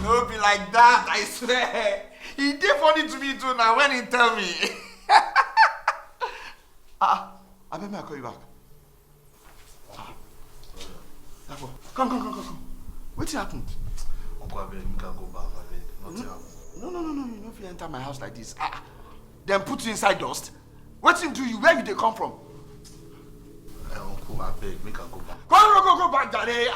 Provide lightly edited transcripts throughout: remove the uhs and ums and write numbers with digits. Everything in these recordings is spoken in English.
No be like that, I swear. He did funny to me too now when he tell me. I bet me I'll call you back. Come. What happened? Uncle, I beg, you can go back, I beg. Nothing happened. No. You know if you enter my house like this, then put you inside dust. What do you? Where did they come from? Uncle, I beg, make her go back. Go back, Daddy.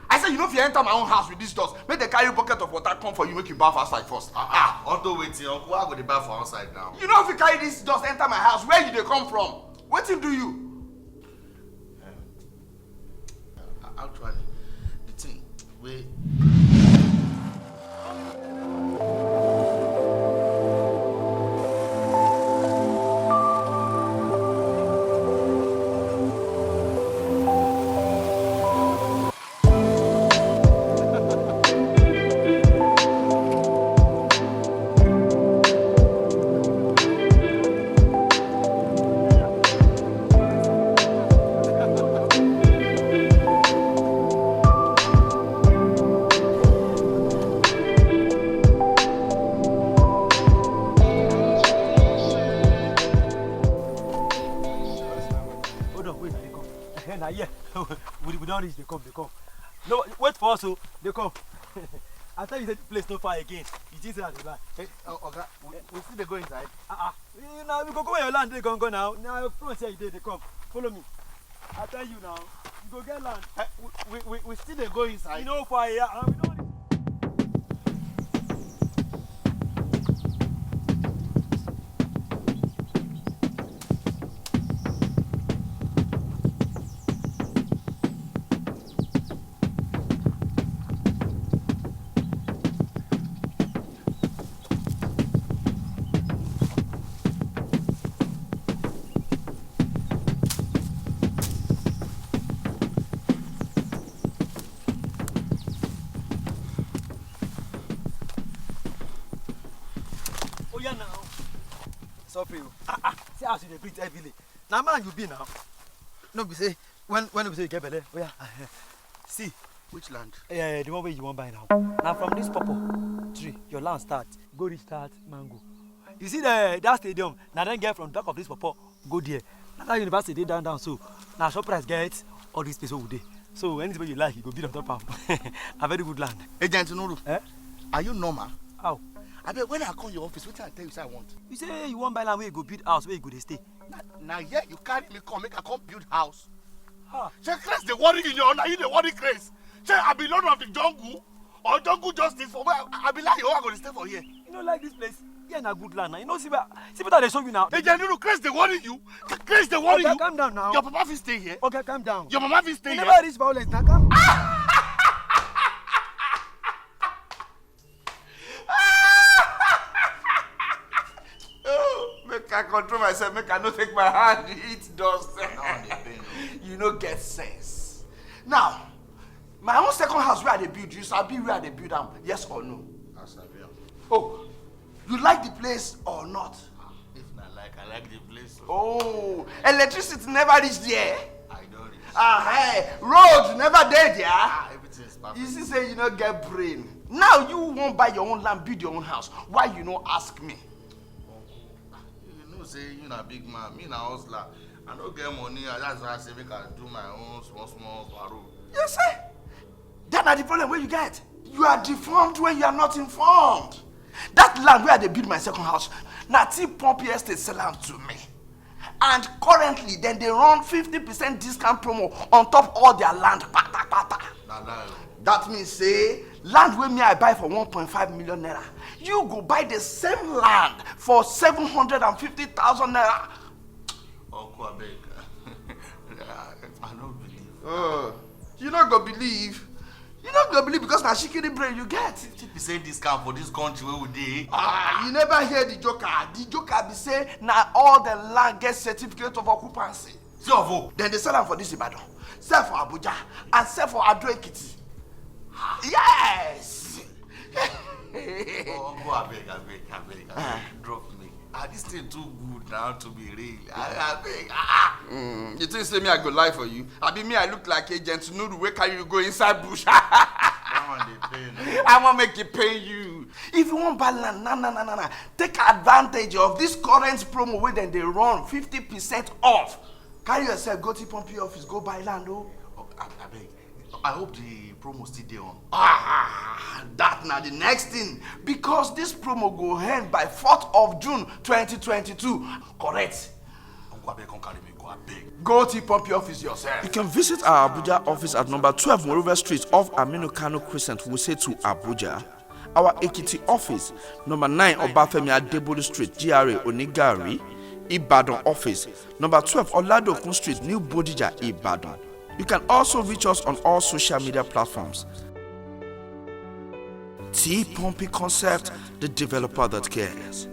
I said, you know if you enter my own house with this dust, make the carry bucket of water come for you, make you bath outside first. Auto waiting, Uncle, I go to bath for outside now. You know if you carry this dust enter my house, where did they come from? What do you? Actually, the thing, wait. They come. No, wait for us, so they come. I thought you said the place no far again. You just said the land. Hey, okay, we see they go inside. You know, we go where your land, they go now. Now, front here, they come. Follow me. I tell you now, you go get land. We still they go inside. You know, far here, we don't. See how you breathe heavily. Now man you be now. No be say when we say you get better. Oh yeah. See which land? Yeah, the one where you want buy now. Now from this purple tree, your land start. Go reach start mango. You see that stadium. Now then get from the back of this purple, go there. Now that university they down. So now shop price get all this place over there. So anything you like, you go build on top of. A very good land. Agent Nuru. Are you normal? How? I bet when I call your office, what I tell you say I want? You say you want buy land where you go build house, where you go to stay. Now yeah, you carry me come, make I come build house. Say Chris the worry in your honor, you the worry Chris. Say I be lord of the jungle or jungle justice for where I be like I'm gonna stay for here. You know like this place? Yeah, na good land now. You know see what they show you now. Hey Januru, Chris the worry you. Chris the worry you. Calm down now. Your papa will stay here. Okay, calm down. Your mama will stay here. Never reach violence now. Calm. I control myself, make I not take my hand, eat dust. You know, get sense. Now, my own second house where they build, you sabi where they build them, yes or no? I sabi. Oh, you like the place or not? If not like, I like the place. Oh, electricity never reach there? I don't reach. Hey, road never there there? Everything is perfect. You see say you don't get brain. Now you won't buy your own land, build your own house. Why you no ask me? Say you na big man, me na hustler. I don't get money, that's why I say make I do my own small barrow. You say? That's not the problem where you get. You are deformed when you are not informed. That land where they build my second house, Nati Pompey Estate sell am to me. And currently, then they run 50% discount promo on top all their land. That means say, land where me I buy for 1.5 million naira. You go buy the same land for 750,000 naira. Uncle, I beg. I don't believe. You not go believe. You not go believe because na shikini brain you get. 50% discount for this country where we dey. You never hear the joker. The joker be say na all the land get certificate of occupancy. Then they sell them for this Ibadan, sell for Abuja, and sell for Ekiti. Yes. Uncle, I beg. Drop me. This thing too good now to be real. I beg. You think say me I go lie for you? I be me I look like Agent Nuru wey carry you go inside bush. That one I want to make it pay you. If you want buy land, nah. Take advantage of this current promo where then they run 50% off. Carry yourself, go to Pompey office, go buy land. Oh, I beg. I hope the promo still there on. That now the next thing. Because this promo go end by 4th of June 2022. Correct. Go to Pompey office yourself. You can visit our Abuja office at number 12 Monrovia Street off Aminu Kano Crescent, Wuse to Abuja. Our Ekiti office, number 9 Obafemi Adebolu Street, G.R.A. Onigari, Ibadan office, number 12 Oladokun Street, New Bodija, Ibadan. You can also reach us on all social media platforms. T Pompey Concept, the developer that cares.